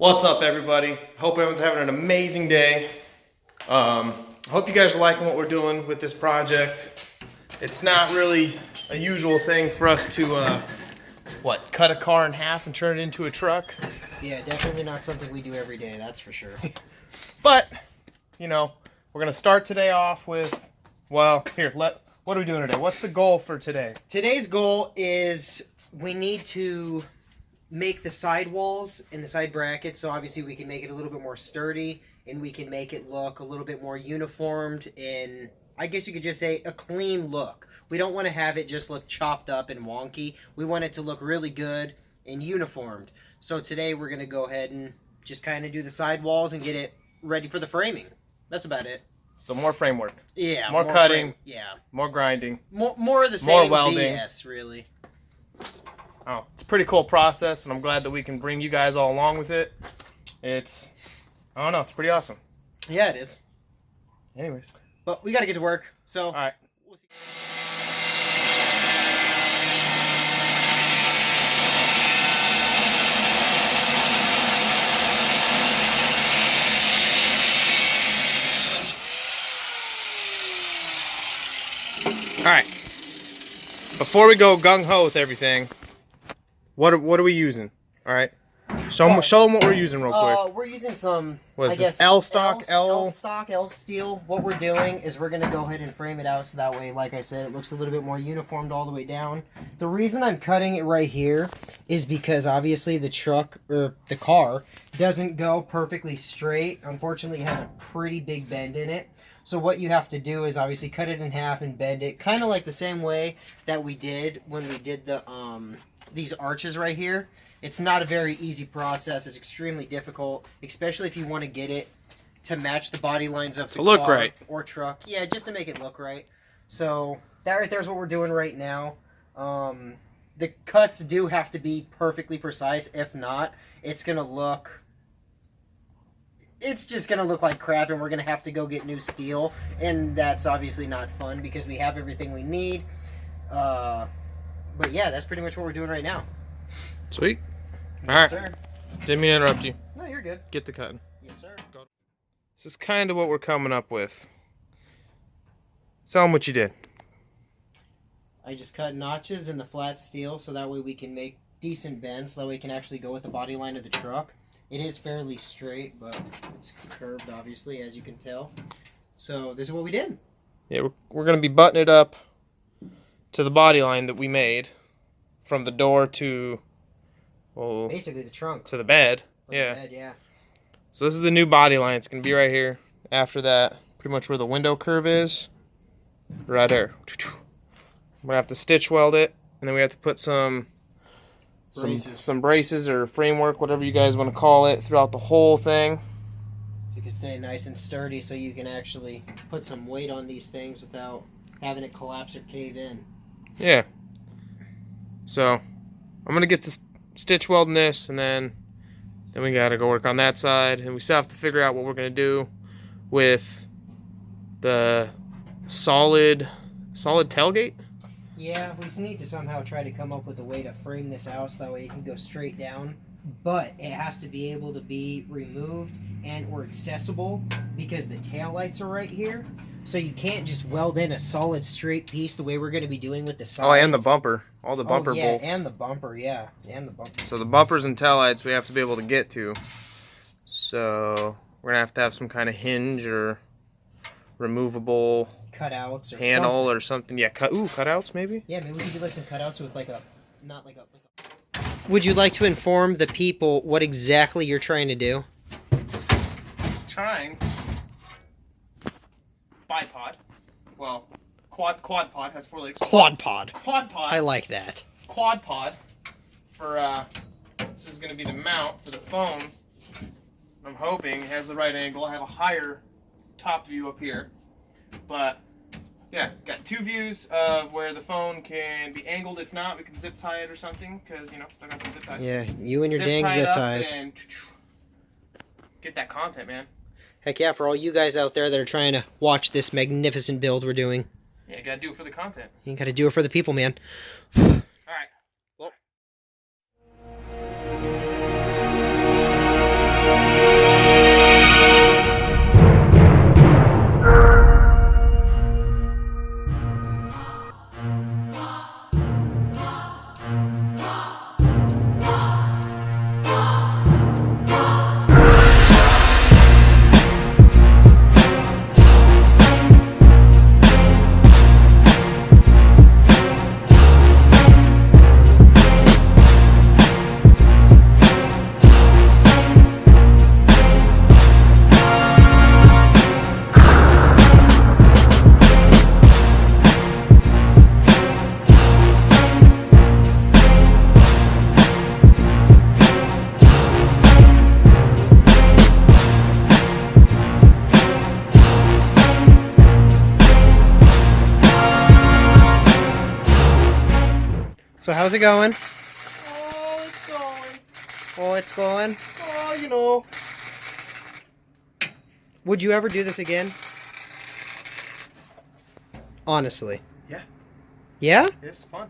What's up, everybody? Hope everyone's having an amazing day. Hope you guys are liking what we're doing with this project. It's not really a usual thing for us to, cut a car in half and turn it into a truck. Yeah, definitely not something we do every day, that's for sure. But, you know, we're going to start today off with, what are we doing today? What's the goal for today? Today's goal is we need to make the side walls and the side brackets, so obviously we can make it a little bit more sturdy and we can make it look a little bit more uniformed and I guess you could just say a clean look. We don't want to have it just look chopped up and wonky. We want it to look really good and uniformed. So today we're going to go ahead and just kind of do the side walls and get it ready for the framing. That's about it. So more framework. Yeah. More cutting. Yeah. More grinding. More of the same. More welding. BS, really. Oh, it's a pretty cool process, and I'm glad that we can bring you guys all along with it. It's pretty awesome. Yeah, it is. Anyways. But we got to get to work, so... All right. We'll see. All right. Before we go gung-ho with everything, what are we using? All right. Show them what we're using real quick. We're using some, What is I this, guess, L-stock, L-stock, L-steel. What we're doing is we're going to go ahead and frame it out so that way, like I said, it looks a little bit more uniformed all the way down. The reason I'm cutting it right here is because obviously the truck, or the car, doesn't go perfectly straight. Unfortunately, it has a pretty big bend in it. So what you have to do is obviously cut it in half and bend it, kind of like the same way that we did when we did the these arches right here. It's not a very easy process. It's extremely difficult, especially if you want to get it to match the body lines of the car look right. or truck. Yeah, just to make it look right. So that right there is what we're doing right now. The cuts do have to be perfectly precise. If not, it's going to look... It's just going to look like crap, and we're going to have to go get new steel. And that's obviously not fun because we have everything we need. But yeah, that's pretty much what we're doing right now. Sweet. Yes, All right. sir. Didn't mean to interrupt you. No, you're good. Get to cutting. Yes, sir. This is kind of what we're coming up with. Tell them what you did. I just cut notches in the flat steel so that way we can make decent bends so that way we can actually go with the body line of the truck. It is fairly straight, but it's curved, obviously, as you can tell. So this is what we did. Yeah, we're going to be buttoning it up to the body line that we made from the door to, well, basically the trunk. to the bed. Yeah. The bed, yeah. So this is the new body line. It's going to be right here. After that, pretty much where the window curve is. Right there. I'm going to have to stitch weld it, and then we have to put some braces or framework, whatever you guys want to call it, throughout the whole thing. So you can stay nice and sturdy so you can actually put some weight on these things without having it collapse or cave in. Yeah. So I'm going to get to stitch welding this, and then we got to go work on that side. And we still have to figure out what we're going to do with the solid tailgate. Yeah, we just need to somehow try to come up with a way to frame this out so that way it can go straight down. But it has to be able to be removed and or accessible because the taillights are right here. So you can't just weld in a solid straight piece the way we're going to be doing with the sides. Oh, and the bumper. All the bumper yeah, bolts. and the bumper, yeah. And the bumper. So the bumpers and taillights we have to be able to get to. So we're going to have some kind of hinge or removable cutouts or handle something. or something. Yeah, cutouts maybe? Yeah, maybe we could do like some cutouts with like a... Not like a... Would you like to inform the people what exactly you're trying to do? Trying. Bipod. Well, quad pod has 4 legs. Quad pod. Quad pod. I like that. Quad pod for this is gonna be the mount for the phone. I'm hoping it has the right angle. I have a higher top view up here. But yeah, got 2 views of where the phone can be angled. If not, we can zip tie it or something, because you know, still got some zip ties. Yeah, you and your dang zip ties. And get that content, man. Heck yeah, for all you guys out there that are trying to watch this magnificent build we're doing. Yeah, you gotta do it for the content. You gotta do it for the people, man. Alright. Well. So how's it going? Oh, it's going. Oh, it's going. Oh, you know. Would you ever do this again? Honestly. Yeah. Yeah? It's fun.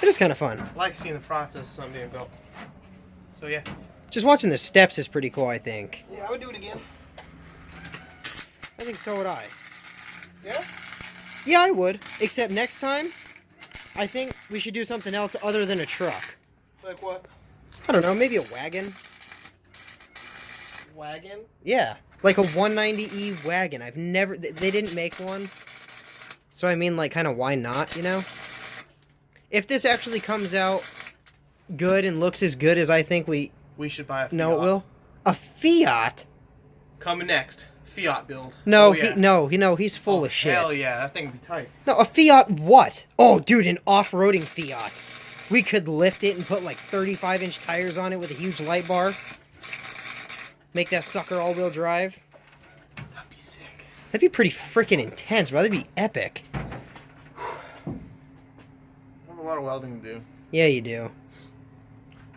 It is kind of fun. I like seeing the process of something being built. So yeah. Just watching the steps is pretty cool, I think. Yeah, I would do it again. I think so would I. Yeah? Yeah, I would. Except next time, I think we should do something else other than a truck. Like what? I don't know, maybe a wagon. Wagon? Yeah, like a 190E wagon. I've never... They didn't make one. So I mean, like, kind of why not, you know? If this actually comes out good and looks as good as I think we should buy a Fiat. know it will. A Fiat? Coming next. Fiat build. No, Oh, yeah. he's full of shit. Hell yeah, that thing would be tight. No, a Fiat what? Oh, dude, an off-roading Fiat. We could lift it and put like 35-inch tires on it with a huge light bar. Make that sucker all-wheel drive. That'd be sick. That'd be pretty freaking intense, bro. That'd be epic. I have a lot of welding to do. Yeah, you do.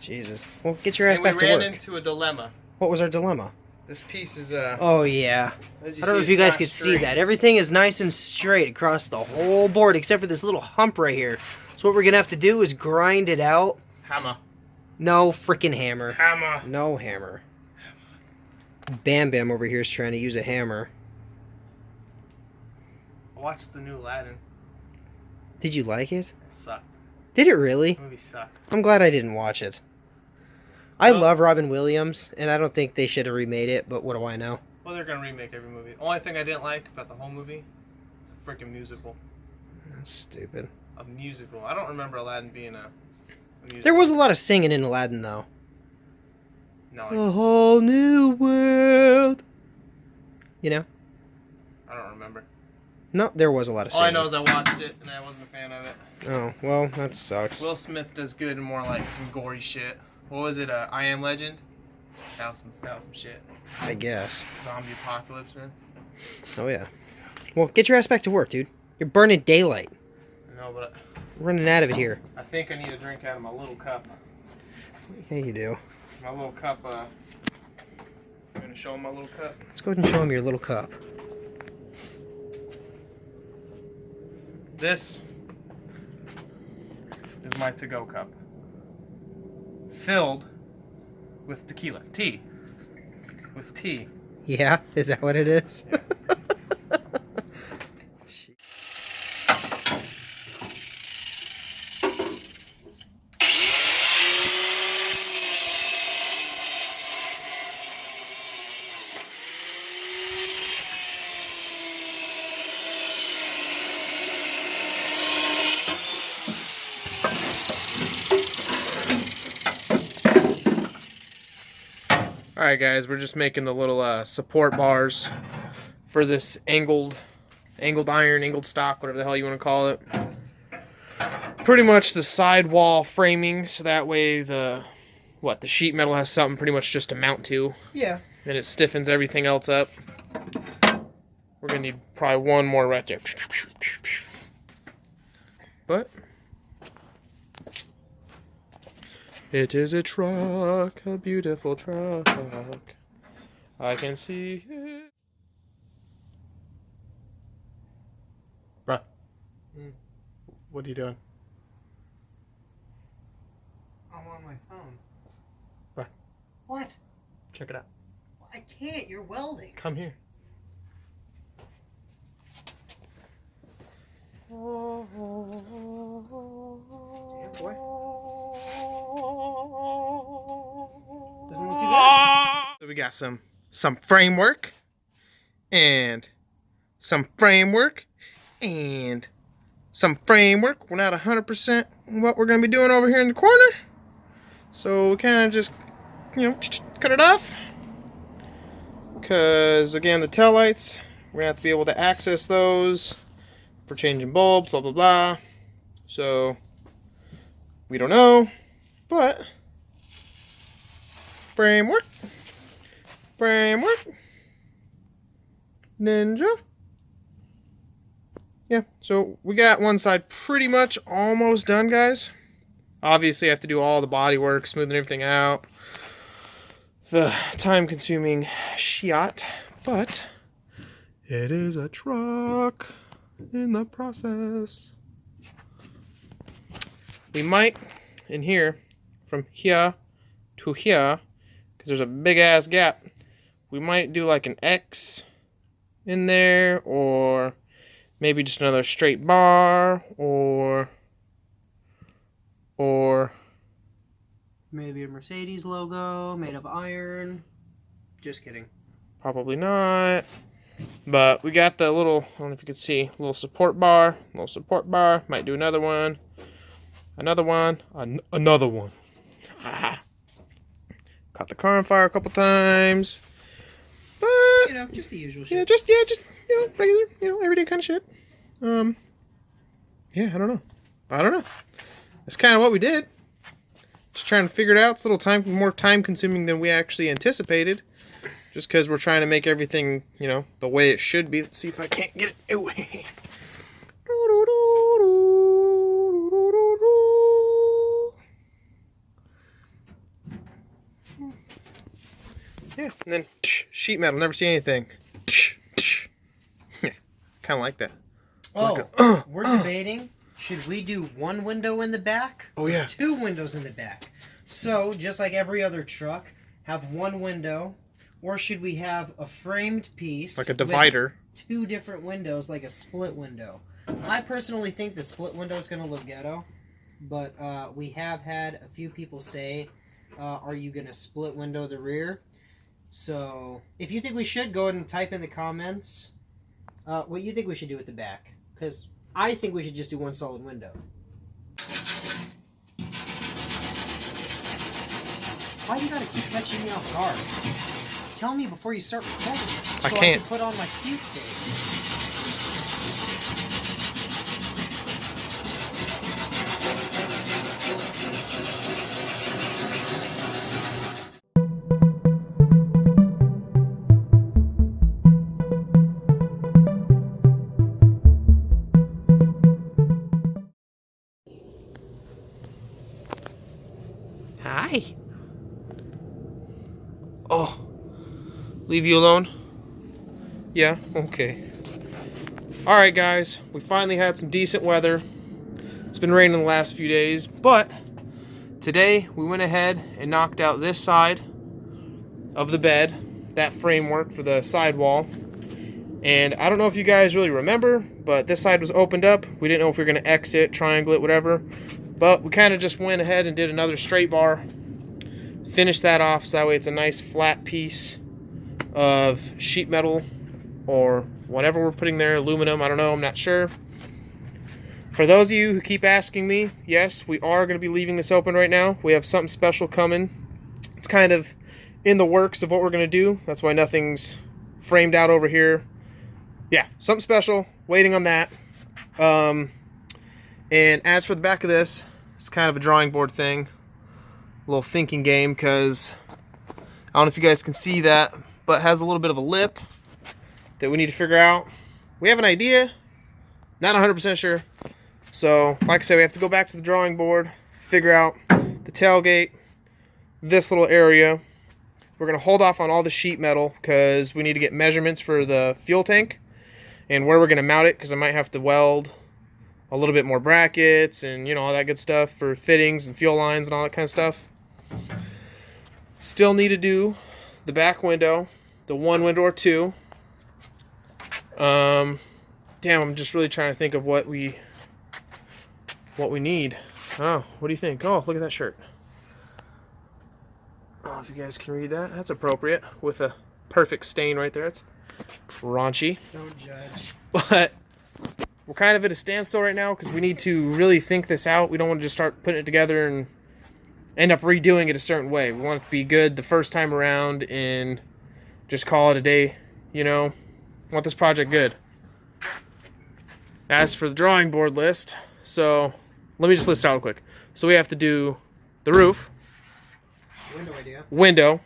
Jesus. Well, get your ass And back we to ran work. into a dilemma. What was our dilemma? This piece is Oh, yeah. as I don't know if you guys could see that. Everything is nice and straight across the whole board except for this little hump right here. So what we're going to have to do is grind it out. Hammer. No freaking hammer. Hammer. No hammer. Bam Bam over here is trying to use a hammer. Watch the new Aladdin. Did you like it? It sucked. Did it really? The movie sucked. I'm glad I didn't watch it. I Well- love Robin Williams, and I don't think they should have remade it, but what do I know? Well, they're gonna remake every movie. Only thing I didn't like about the whole movie, it's a freaking musical. That's stupid. A musical. I don't remember Aladdin being a musical. There was a lot of singing in Aladdin, though. No, A whole new world. You know? I don't remember. No, there was a lot of All singing. I know is I watched it and I wasn't a fan of it. Oh, well, that sucks. Will Smith does good and more like some gory shit. What was it? I Am Legend. That was some shit. I guess. Zombie apocalypse, man. Oh, yeah. Well, get your ass back to work, dude. You're burning daylight. No, but We're running out of it here. I think I need a drink out of my little cup. Yeah, you do. My little cup. I'm gonna show him my little cup. Let's go ahead and show him your little cup. This is my to-go cup. Filled with tequila. Tea. With tea. Yeah? Is that what it is? Yeah. Alright guys, we're just making the little support bars for this angled iron, angled stock, whatever the hell you want to call it. Pretty much the sidewall framing, so that way the sheet metal has something pretty much just to mount to. Yeah. And it stiffens everything else up. We're gonna need probably one more right there. But it is a truck, a beautiful truck. I can see it. Bruh. What are you doing? I'm on my phone. Bruh. What? Check it out. I can't. You're welding. Come here. Damn, boy. Doesn't look too bad. So we got some framework and some framework and some framework. We're not 100% what we're going to be doing over here in the corner. So we kind of just, cut it off. Because, again, the tail lights, we're going to have to be able to access those for changing bulbs, blah, blah, blah. So, we don't know, but framework, ninja. Yeah, so we got one side pretty much almost done, guys. Obviously, I have to do all the body work, smoothing everything out. The time-consuming shit, but it is a truck in the process. We might, in here, from here to here, because there's a big-ass gap, we might do like an X in there, or maybe just another straight bar, or maybe a Mercedes logo made of iron. Just kidding. Probably not. But we got the little, I don't know if you can see, little support bar. Might do another one. Another one. Another one. Caught the car on fire a couple times. But, You know, just the usual shit. yeah, just regular, everyday kind of shit. Yeah, I don't know. That's kind of what we did. Just trying to figure it out. It's a little more time consuming than we actually anticipated. Just because we're trying to make everything, the way it should be. Let's see if I can't get it away. Yeah, and then sheet metal. Never see anything. Yeah, kind of like that. Oh, we're debating. Should we do one window in the back? Oh, yeah. Or 2 windows in the back? So, just like every other truck, have one window. Or should we have a framed piece? Like a divider. With 2 different windows, like a split window. I personally think the split window is going to look ghetto. But we have had a few people say, are you going to split window the rear? So, if you think we should, go ahead and type in the comments what you think we should do at the back. Because I think we should just do one solid window. Why you gotta keep catching me off guard? Tell me before you start recording. So I can't. I can put on my cute face. Hi. Oh. Leave you alone? Yeah? Okay. Alright, guys. We finally had some decent weather. It's been raining the last few days, but today we went ahead and knocked out this side of the bed, that framework for the sidewall. And I don't know if you guys really remember, but this side was opened up. We didn't know if we were going to exit, triangle it, whatever. But we kind of just went ahead and did another straight bar. Finished that off so that way it's a nice flat piece of sheet metal or whatever we're putting there, aluminum, I don't know, I'm not sure. For those of you who keep asking me, yes, we are going to be leaving this open right now. We have something special coming. It's kind of in the works of what we're going to do. That's why nothing's framed out over here. Yeah, something special, waiting on that. And as for the back of this, it's kind of a drawing board thing. A little thinking game, because I don't know if you guys can see that, but it has a little bit of a lip that we need to figure out. We have an idea, not 100% sure. So, like I said, we have to go back to the drawing board, figure out the tailgate, this little area. We're going to hold off on all the sheet metal because we need to get measurements for the fuel tank and where we're going to mount it, because I might have to weld a little bit more brackets and, all that good stuff for fittings and fuel lines and all that kind of stuff. Still need to do the back window, the 1 window or 2. Damn, I'm just really trying to think of what we need. Oh, what do you think? Oh, look at that shirt. Oh, if you guys can read that, that's appropriate with a perfect stain right there. It's raunchy. Don't judge. But we're kind of at a standstill right now because we need to really think this out. We don't want to just start putting it together and end up redoing it a certain way. We want it to be good the first time around and just call it a day, We want this project good. As for the drawing board list, so let me just list it out real quick. So we have to do the roof, window,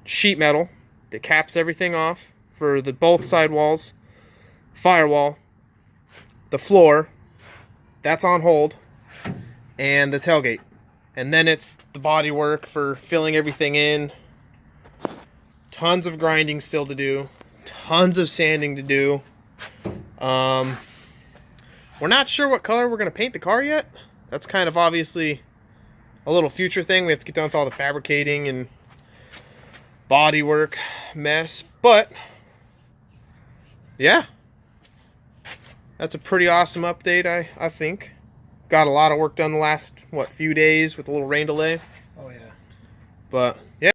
sheet metal that caps everything off for the both side walls, firewall, the floor, that's on hold, and the tailgate. And then it's the body work for filling everything in. Tons of grinding still to do. Tons of sanding to do. We're not sure what color we're going to paint the car yet. That's kind of obviously a little future thing. We have to get done with all the fabricating and body work mess. But, yeah. That's a pretty awesome update, I think. Got a lot of work done the last, few days with a little rain delay. Oh, yeah. But, yeah.